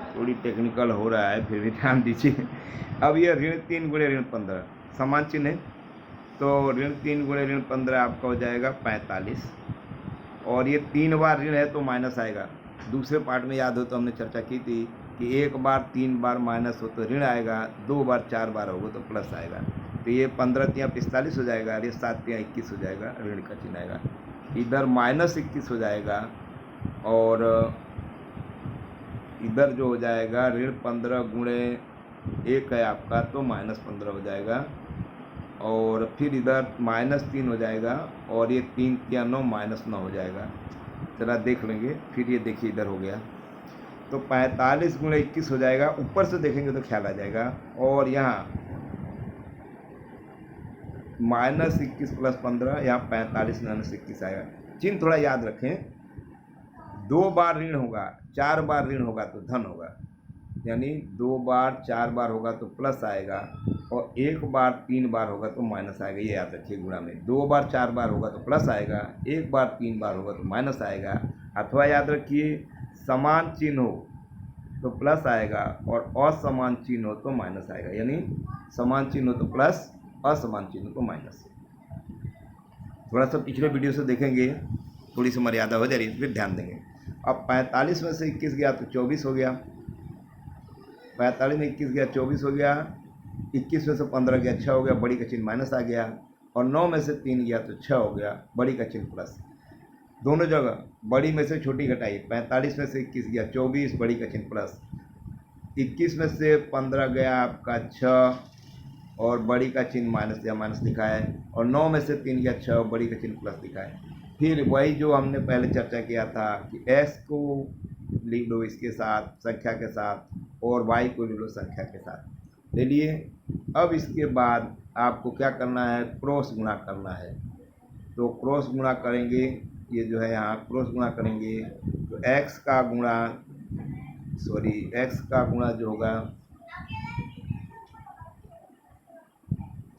थोड़ी टेक्निकल हो रहा है, फिर भी ध्यान दीजिए। अब ये ऋण 3 गुणे ऋण 15 समान चिन्ह है, तो ऋण 3 गुणे ऋण 15 आपका हो जाएगा 45, और ये 3 बार ऋण है तो माइनस आएगा। दूसरे पार्ट में याद हो तो हमने चर्चा की थी कि 1 बार 3 बार माइनस हो तो ऋण आएगा, 2 बार 4 बार होगा तो प्लस आएगा। तो ये 15 तियाँ 45 हो जाएगा, और ये 7 तियाँ 21 हो जाएगा, ऋण का चिन्ह आएगा। इधर -21 हो जाएगा, और इधर जो हो जाएगा ऋण 15 गुणे 1 है आपका, तो -15 हो जाएगा, और फिर इधर -3 हो जाएगा, और ये 3 तियाँ 9 -9 हो जाएगा। जरा देख लेंगे, फिर ये देखिए इधर हो गया, तो 45 गुणे 21 हो जाएगा। ऊपर से देखेंगे तो ख्याल आ जाएगा। और यहाँ -21 + 15, यहाँ 45 - 21 आएगा। चिन्ह थोड़ा याद रखें, 2 बार ऋण होगा, 4 बार ऋण होगा तो धन होगा, यानी 2 बार 4 बार होगा तो प्लस आएगा, और 1 बार 3 बार होगा तो माइनस आएगा। ये याद रखिए गुणा में, 2 बार 4 बार होगा तो प्लस आएगा, 1 बार 3 बार होगा तो माइनस आएगा। अथवा याद रखिए, समान चिन्ह हो तो प्लस आएगा, और असमान चिन्ह हो तो माइनस आएगा, यानी समान चिन्ह हो तो प्लस, असमान चिन्ह हो तो माइनस। थोड़ा सा पिछले वीडियो से देखेंगे, थोड़ी सी मर्यादा हो जा रही है, फिर ध्यान देंगे। अब 45 में से 21 गया तो 24 हो गया, 45 में 21 गया 24 हो गया, 21 में से 15 गया 6 हो गया, बड़ी का चिन्ह माइनस आ गया, और 9 में से 3 गया तो 6 हो गया, बड़ी का चिन्ह प्लस। दोनों जगह बड़ी में से छोटी घटाई, 45 में से 21 गया 24, बड़ी का चिन्ह प्लस, 21 में से 15 गया आपका 6, और बड़ी का चिन्ह माइनस या माइनस दिखा है, और 9 में से 3 गया 6, बड़ी का चिन्ह प्लस दिखा है। फिर वही जो हमने पहले चर्चा किया था कि x को लिख लो इसके साथ, संख्या के साथ, और y को लिख लो संख्या के साथ, ले लिए। अब इसके बाद आपको क्या करना है, क्रॉस गुणा करना है। तो क्रॉस गुणा करेंगे, ये जो है यहाँ क्रॉस गुणा करेंगे, तो x का गुणा जो होगा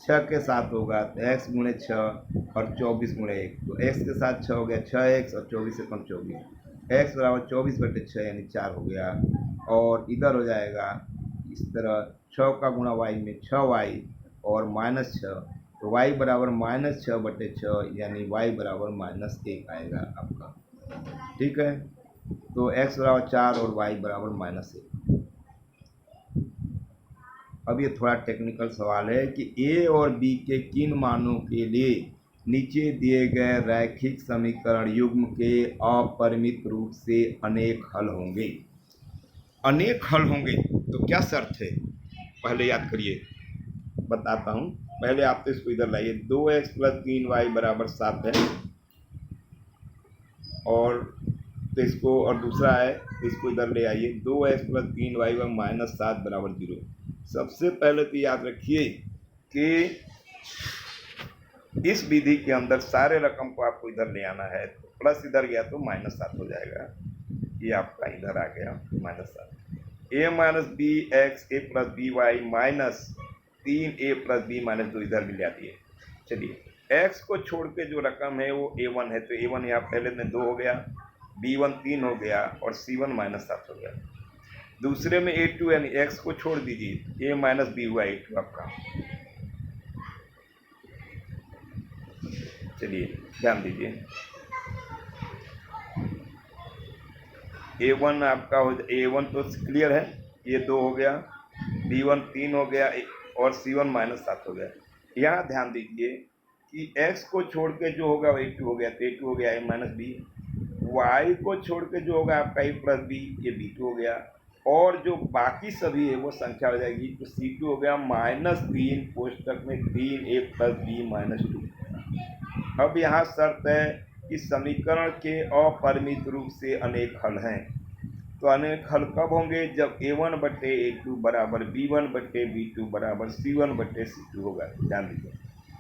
6 के साथ होगा, तो x गुणे 6 और 24 गुणे 1, तो x के साथ 6 हो गया, 6x, और 24 से 24, x बराबर 24/6 यानी 4 हो गया। और इधर हो जाएगा इस तरह, 6 का गुणा y में 6y और -6, तो y बराबर -6/6 यानी y बराबर -1 आएगा आपका। ठीक है, तो x बराबर 4 और y बराबर -1। अब ये थोड़ा टेक्निकल सवाल है कि a और b के किन मानों के लिए नीचे दिए गए रैखिक समीकरण युग्म के अपरिमित रूप से अनेक हल होंगे। अनेक हल होंगे तो क्या शर्त है, पहले याद करिए, बताता हूँ। पहले आप तो इसको इधर लाइए, 2x + 3y बराबर 7 है, और तो इसको, और दूसरा है इसको इधर ले आइए, 2x + 3y -7 बराबर 0। सबसे पहले तो याद रखिए कि इस विधि के अंदर सारे रकम को आपको इधर ले आना है, तो प्लस इधर गया तो -7 हो जाएगा, ये आपका इधर आ गया -7। a - bx a + by -3a + b -2 इधर भी ले आती है। चलिए, x को छोड़ के जो रकम है वो a1 है, तो a1 यहाँ पहले में 2 हो गया, b1 3 हो गया, और c1 -7 हो गया। दूसरे में a2 यानी x को छोड़ दीजिए, a - b हुआ a2 आपका। चलिए ध्यान दीजिए, a1 आपका हो, a1 तो क्लियर है, ये 2 हो गया, b1 3 हो गया, और c1 -7 हो गया। यहाँ ध्यान दीजिए कि x को छोड़ के जो होगा वो a2 हो गया, तो a2 हो गया a - b, y को छोड़ के जो होगा आपका a + b, ये b2 हो गया, और जो बाकी सभी है वो संख्या हो जाएगी, तो c2 हो गया -3 कोष्टक में 3a + b -2। अब यहाँ शर्त है कि समीकरण के अपरिमित रूप से अनेक हल हैं। तो अनेक हल कब होंगे, जब a1/a2 बराबर b1/b2 बराबर c1/c2 होगा। ध्यान दीजिए,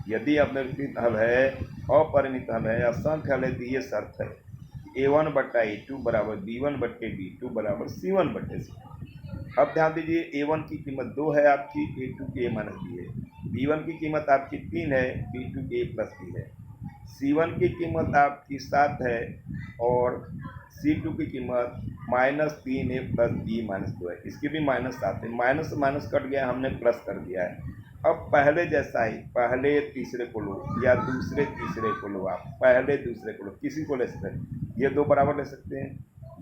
यदि अपरिमित हल है, अपरिमित हल है, असंख्य हल है, तो ये शर्त है a1/a2 बराबर b1/b2 बराबर c1/c2। अब ध्यान दीजिए, a1 की कीमत 2 है आपकी, a2 की a - b है, b1 की कीमत आपकी 3 है, b2 की a + b है, c1 की कीमत आपकी 7 है, और c2 की कीमत -3a प्लस बी माइनस 2 है, इसकी भी -7 है, माइनस माइनस कट गया, हमने प्लस कर दिया है। अब पहले जैसा ही पहले तीसरे को लो या दूसरे तीसरे को लो, आप पहले दूसरे को लो, किसी को ले सकते हैं, ये दो बराबर ले सकते हैं,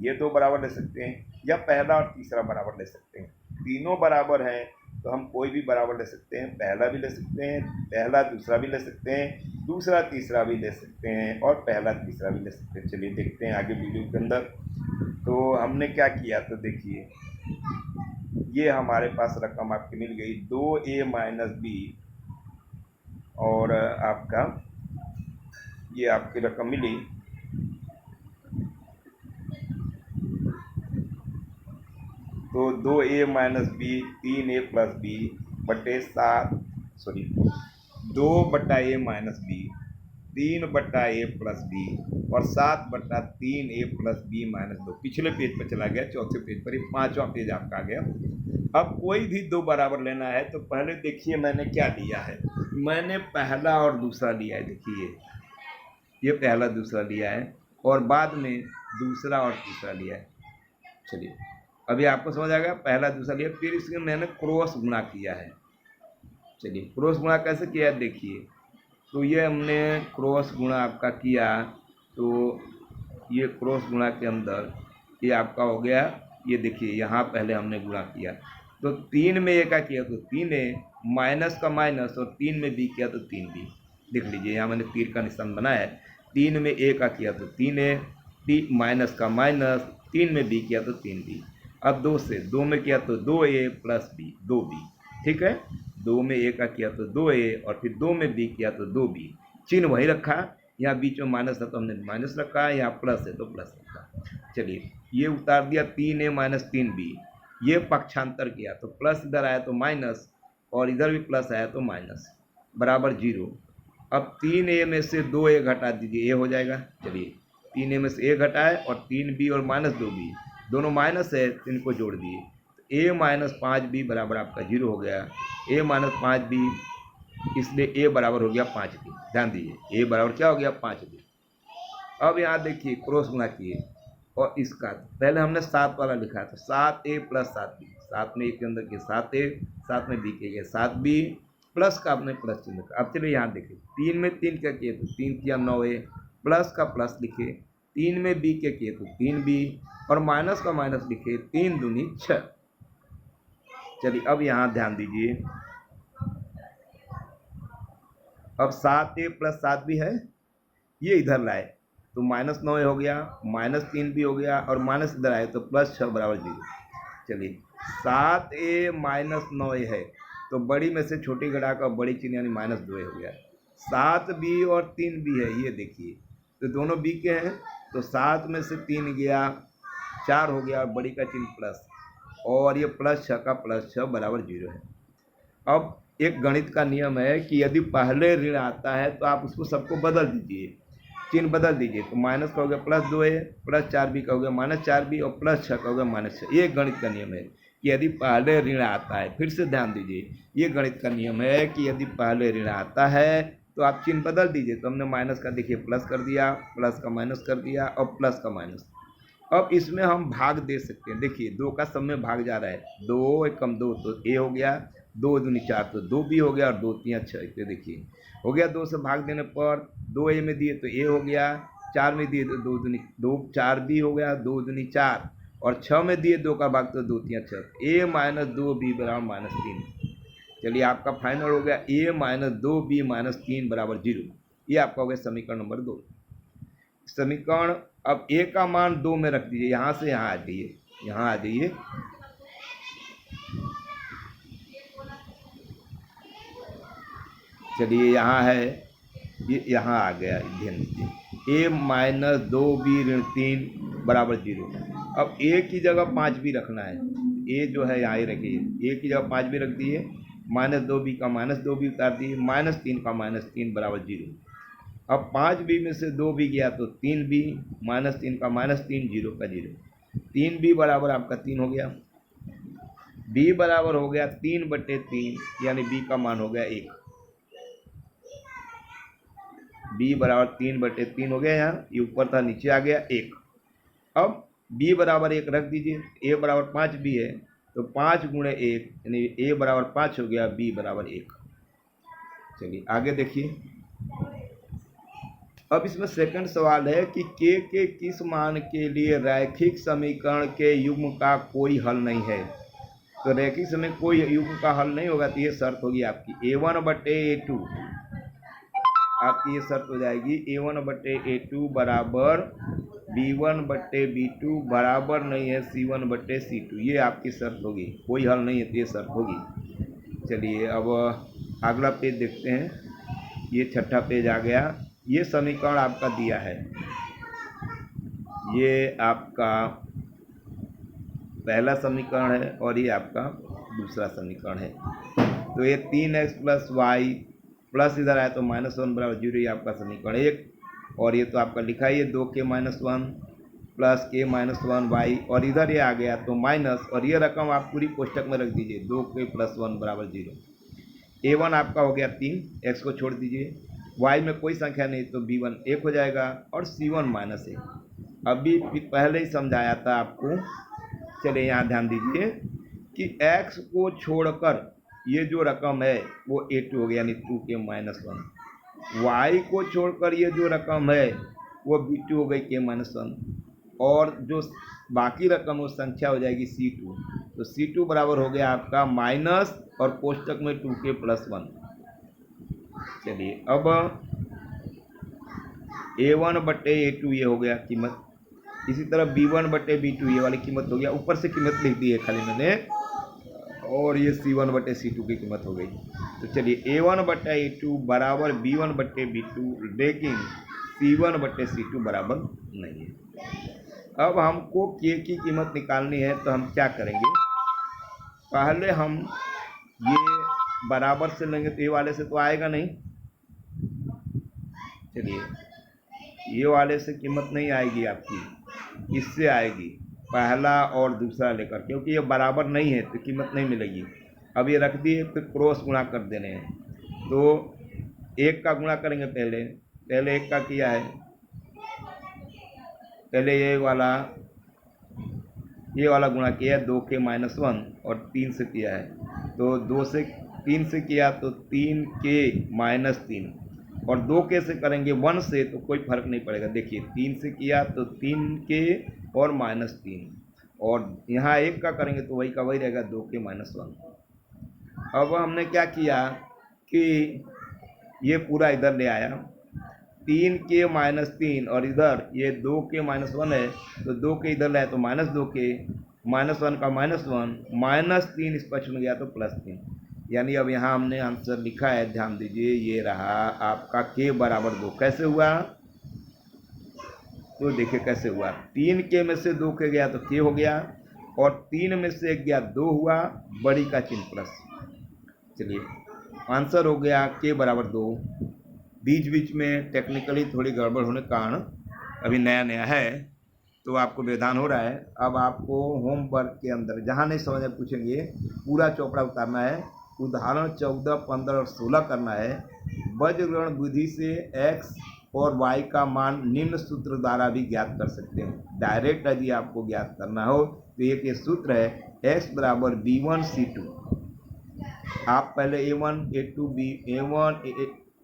ये दो बराबर ले सकते हैं, या पहला और तीसरा बराबर ले सकते हैं। तीनों बराबर हैं तो हम कोई भी बराबर ले सकते हैं, पहला भी ले सकते हैं, पहला दूसरा भी ले सकते हैं, दूसरा तीसरा भी ले सकते हैं, और पहला तीसरा भी ले सकते हैं। चलिए देखते हैं आगे वीडियो के अंदर। तो हमने क्या किया, तो देखिए ये हमारे पास रकम आपकी मिल गई 2a माइनस बी, और आपका ये आपकी रकम मिली तो 2a minus B 3a plus B बटे 7, sorry 2/a minus B 3/a plus B और 7/3a प्लस बी माइनस 2। पिछले पेज पर चला गया, चौथे पेज पर, ये 5वां पेज आपका आ गया। अब कोई भी दो बराबर लेना है तो पहले देखिए मैंने क्या लिया है, मैंने पहला और दूसरा लिया है, देखिए ये पहला दूसरा लिया है, और बाद में दूसरा और तीसरा लिया है। चलिए अभी आपको समझ आ गया, पहला दूसरा लिया, फिर इसमें मैंने क्रॉस गुणा किया है। चलिए क्रॉस गुणा कैसे किया है देखिए, तो ये हमने क्रॉस गुणा आपका किया, तो ये क्रॉस गुणा के अंदर ये आपका हो गया, ये देखिए यहाँ पहले हमने गुणा किया, तो 3 में ए का किया तो 3a, माइनस का माइनस, और 3 में बी किया तो 3b। देख लीजिए यहाँ मैंने तीर का निशान बनाया है, 3 में ए का किया तो 3a, माइनस का माइनस, 3 में बी किया तो 3b। अब 2 से 2 में किया तो 2a प्लस बी 2b, ठीक है, 2 में ए का किया तो 2a, और फिर 2 में बी किया तो 2b, चिन्ह वही रखा, यहाँ बीच में माइनस है तो हमने माइनस रखा, यहाँ प्लस है तो प्लस रखा। चलिए ये उतार दिया 3a माइनस 3b, ये पक्षांतर किया तो प्लस इधर आया तो माइनस, और इधर भी प्लस आया तो माइनस, बराबर 0। अब 3a में से 2a घटा दीजिए, ए हो जाएगा। चलिए 3a में से ए घटाए, और 3b और माइनस 2b दोनों माइनस है, इनको जोड़ दिए, a माइनस 5b बराबर आपका 0 हो गया, a माइनस 5b, इसलिए a बराबर हो गया 5b। ध्यान दीजिए a बराबर क्या हो गया 5b। अब यहाँ देखिए क्रॉस गुणा किए, और इसका पहले हमने 7 वाला लिखा था, 7a प्लस 7b, 7 में एक के अंदर के 7a, 7 में b के गए 7b, प्लस का आपने प्लस चिन्ह लिखा। अब चलिए यहाँ देखिए 3 में 3 क्या किए तो 3 किया 9a, प्लस का प्लस लिखे, 3 में b के किए तो 3b, और माइनस का माइनस लिखे, 3 दूनी 6। चलिए अब यहाँ ध्यान दीजिए, अब 7a प्लस 7b है, ये इधर लाए तो माइनस 9 हो गया, माइनस 3b हो गया, और माइनस इधर आए तो प्लस 6 बराबर 0। चलिए 7a माइनस 9 है, तो बड़ी में से छोटी घटा कर बड़ी चिन्ह यानी माइनस 2 हो गया। 7b और 3b है, ये देखिए तो दोनों b के हैं, तो 7 में से 3 गया 4 हो गया, और बड़ी का चिन्ह प्लस, और ये प्लस 6 का प्लस 6 बराबर 0 है। अब एक गणित का नियम है कि यदि पहले ऋण आता है तो आप उसको सबको बदल दीजिए, चिन्ह बदल दीजिए, तो माइनस का हो गया प्लस 2a, प्लस 4b का हो गया माइनस 4b, और प्लस 6 का हो गया माइनस 6। ये गणित का नियम है कि यदि पहले ऋण आता है, फिर से ध्यान दीजिए, ये गणित का नियम है कि यदि पहले ऋण आता है तो आप चिन्ह बदल दीजिए। तो हमने माइनस का देखिए प्लस कर दिया, प्लस का माइनस कर दिया, और प्लस का माइनस। अब इसमें हम भाग दे सकते हैं, देखिए 2 का सब में भाग जा रहा है, 2 एकम 2 तो a हो गया, 2 दूनी 4 तो 2b हो गया, और 2 3 6, तो देखिए हो गया। 2 से भाग देने पर 2a में दिए तो a हो गया, 4 में दिए तो 2 दूनी 2 4b हो गया, 2 दूनी 4, और 6 में दिए 2 का भाग तो 2 3 6, a माइनस 2b बराबर माइनस 3। चलिए आपका फाइनल हो गया a माइनस 2b माइनस 3 बराबर 0। ये आपका हो गया समीकरण नंबर 2। समीकरण, अब a का मान 2 में रख दीजिए, यहाँ से यहाँ आ जाइए, यहाँ आ जाइए, चलिए यहाँ है, ये यहाँ आ गया, ध्यान दीजिए a माइनस 2b ऋण 3 बराबर 0। अब a की जगह 5b रखना है, a जो है यहाँ ही रखिए, a की जगह 5b रख दिए, माइनस 2b का माइनस 2b उतार दिए, माइनस 3 का माइनस 3 बराबर 0। अब 5b में से 2b गया तो 3b, माइनस 3 का माइनस 3, 0 का 0, 3b बराबर आपका 3 हो गया, b बराबर हो गया 3/3, यानी b का मान हो गया 1, b बराबर 3/3 हो गया, यहाँ ये ऊपर था नीचे आ गया 1। अब बी बराबर 1 रख दीजिए, ए बराबर 5 बी है, तो 5 गुणे 1 यानी ए बराबर 5 हो गया, बी बराबर 1। चलिए आगे देखिए। अब इसमें सेकंड सवाल है कि के किस मान के लिए रैखिक समीकरण के युग्म का कोई हल नहीं है। तो रैखिक समीकरण कोई युग्म का हल नहीं होगा, तो ये शर्त होगी आपकी a1/a2, आपकी ये शर्त हो जाएगी a1/a2 बराबर b1/b2 बराबर नहीं है c1/c2। ये आपकी शर्त होगी, कोई हल नहीं है तो ये शर्त होगी। चलिए अब अगला पेज देखते हैं। ये छठा पेज आ गया। ये समीकरण आपका दिया है, ये आपका पहला समीकरण है और ये आपका दूसरा समीकरण है। तो ये 3x + y प्लस इधर आया तो -1 बराबर 0, ये आपका समीकरण 1। और ये तो आपका लिखा ही है 2k - 1 प्लस k - 1 y, और इधर ये आ गया तो माइनस, और ये रकम आप पूरी कोष्टक में रख दीजिए 2k + 1 बराबर 0। a1 आपका हो गया 3, x को छोड़ दीजिए, y में कोई संख्या नहीं तो b1 1 हो जाएगा और c1 -1। अभी पहले ही समझाया था आपको। चलिए यहाँ ध्यान दीजिए कि x को छोड़कर ये जो रकम है वो a2 हो गया यानी 2k - 1, y को छोड़कर ये जो रकम है वो b2 हो गई k - 1, और जो बाकी रकम वो संख्या हो जाएगी c2। तो c2 बराबर हो गया आपका माइनस और कोष्टक में 2k + 1। चलिए अब a1/a2 ये हो गया कीमत, इसी तरह b1/b2 ये वाली कीमत हो गया, ऊपर से कीमत लिख दी है खाली मैंने, और ये c1/c2 की कीमत हो गई। तो चलिए a1/a2 बराबर b1/b2, लेकिन c1/c2 बराबर नहीं है। अब हमको k की कीमत निकालनी है, तो हम क्या करेंगे, पहले हम ये बराबर से लेंगे तो ये वाले से तो आएगा नहीं। चलिए ये वाले से कीमत नहीं आएगी आपकी, इससे आएगी, पहला और दूसरा लेकर, क्योंकि ये बराबर नहीं है तो कीमत नहीं मिलेगी। अब ये रख दिए, फिर क्रॉस गुणा कर देने हैं। तो 1 का गुणा करेंगे, पहले 1 का किया है, पहले ये वाला गुणा किया है 2k - 1 और 3 से किया है, तो 2 से 3 से किया तो 3k - 3, और 2k से करेंगे 1 से तो कोई फर्क नहीं पड़ेगा। देखिए 3 से किया तो 3k और -3, और यहाँ 1 का करेंगे तो वही का वही रहेगा 2k - 1। अब हमने क्या किया कि ये पूरा इधर ले आया, 3k - 3, और इधर ये 2k - 1 है तो 2k इधर लाया तो -2k, -1 का -1, -3 इस पक्ष में गया तो +3। यानी अब यहाँ हमने आंसर लिखा है, ध्यान दीजिए, ये रहा आपका k बराबर 2। कैसे हुआ, तो देखिए कैसे हुआ, 3k में से 2k गया तो k हो गया, और 3 में से 1 गया 2 हुआ, बड़ी का चिन्ह प्लस। चलिए आंसर हो गया k बराबर 2। बीच में टेक्निकली थोड़ी गड़बड़ होने के कारण, अभी नया है तो आपको व्यवधान हो रहा है। अब आपको होमवर्क के अंदर जहाँ नहीं समझ में पूछेंगे, पूरा चौपड़ा उतारना है, उदाहरण 14, 15 और 16 करना है। वज्रग्रहण विधि से x और y का मान निम्न सूत्र द्वारा भी ज्ञात कर सकते हैं। डायरेक्ट यदि आपको ज्ञात करना हो तो एक ये सूत्र है, x बराबर b1c2। आप पहले a1 a2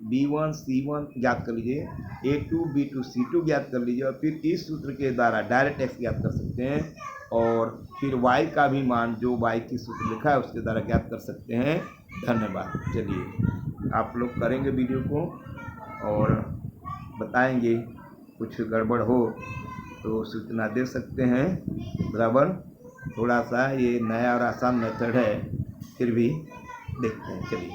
b1 c1 ज्ञात कर लीजिए, a2 b2 c2 ज्ञात कर लीजिए, और फिर इस सूत्र के द्वारा डायरेक्ट x ज्ञात कर सकते हैं, और फिर y का भी मान जो y की सूत्र लिखा है उसके द्वारा ज्ञात कर सकते हैं। धन्यवाद। चलिए आप लोग करेंगे वीडियो को और बताएंगे, कुछ गड़बड़ हो तो सूचना दे सकते हैं। बराबर, थोड़ा सा ये नया और आसान मेथड है, फिर भी देखते हैं। चलिए।